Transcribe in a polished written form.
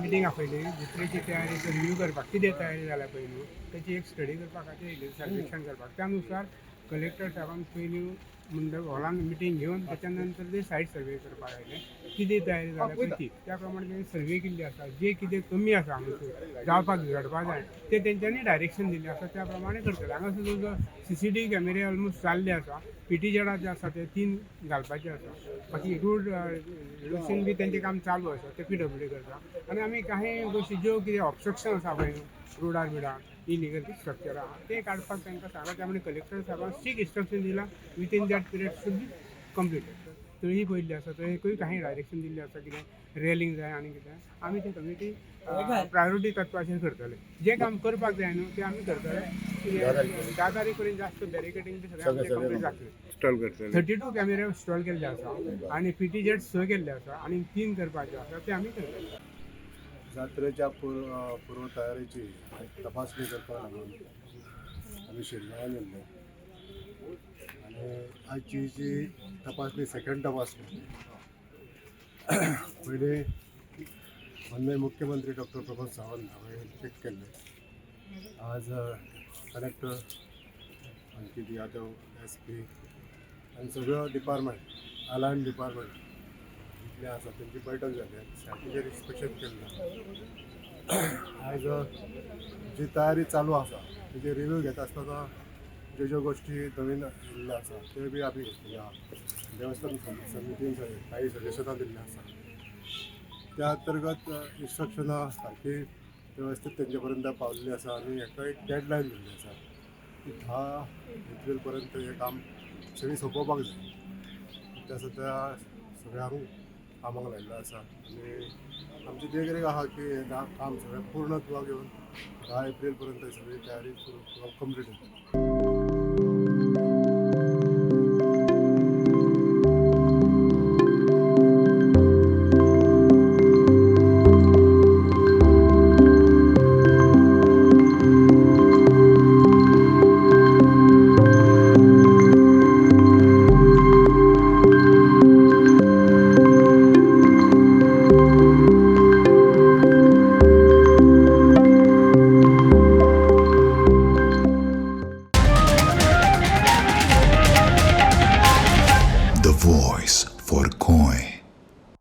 Meeting आपयली दुसऱ्याची तयारी review करपाक कितें तयारी जाल्या पयलू त्याची एक स्टडी करपाक खातीर येयलें सर्वेक्षण करपाक त्या नुसार कलेक्टर साहेबान पयलीं म्हणजे हॉलान मिटींग घेवन त्याच्या नंतर ते सायट सर्वे करपाक आयले कितें तयारी जाल्या पळय ती त्या प्रमाणे तेणी सर्वे केल्ली आसा जे कितें कमी आसा हांगासर जावपाक घडपाक जाय ते तेंच्यांनी डायरेक्शन दिल्लें आसा त्या प्रमाणे करतले हांगासर जो CCTV कॅमेरे ऑलमोस्ट जाल्ले आसा PTZ जे आसा ते 3 घालपाचे आसा बाकी रोड रिडक्शन बी तेंचें काम चालू आसा ते PWD करता आनी आमी काही गोश्टी ज्यो कितें ऑब्स्ट्रक्शन आसा पळय रोडार बिडार इलिगल स्ट्रक्चर आहा ते काडपाक तांकां सांगता त्या मुळे कलेक्टर साहेबान स्ट्रिक्ट इंस्ट्रक्शन दिला within that period should be completed तळी पयल्ली आसा थंय काही डायरेक्शन दिल्लें आसा कितें रेलिंग जाय आनी कितें आमी ती कमिटी प्रायोरिटी तत्वाचेर करतले जें काम करपाक जाय न्हू तें आमी करतले 10 तारीख पर्यंत जास्त बॅरिकेडिंग बी सगळें कंप्लीट जातलें इंस्टॉल करतले 32 कॅमेरे इंस्टॉल केल्ले आसा आनी PTZ 6 केल्ले आसा आनी 3 करपाचे आसा ते आमी करतले जात्रेच्या पूर्व तयारीची तपासणी करपाक लागून आमी शिरगांवान येल्ले आनी आजची जी तपासणी सेकंड तपासणी पयलीं माननीय मुख्यमंत्री डॉक्टर प्रमोद सावंत हांवें चेक केल्ले आज कलेक्टर अंकित यादव SP आनी सगळो डिपार्टमेंट अलायन डिपार्टमेंट जितले आसा तेंची बैठक जाली सायटीचेर इन्स्पेक्शन केल्लें आज जी तयारी चालू आसा तेजे रिव्यू घेता आसतना ज्यो ज्यो गोश्टी नवीन येयल्ल्यो आसा त्यो बी आमी घेतलेल्यो आहा देवस्थान समितीन काही सजेशनां दिल्लीं आसा त्या अंतर्गत इन्स्ट्रक्शनां सारकी वेवस्थीत तेंचे पर्यंत पावल्लीं आसा आनी हाका एक डेडलायन दिल्ली आसा की 10 एप्रील पर्यंत हें काम सगळीं सोंपोवपाक जाय त्या सद्या सगळ्यांक कामाक लायिल्लो आसा आनी आमची देखरेख आहा की हें काम सगळें पूर्णत्वाक येवन 10 एप्रील पर्यंत सगळी तयारी कंप्लीट जाता. The voice for Coin.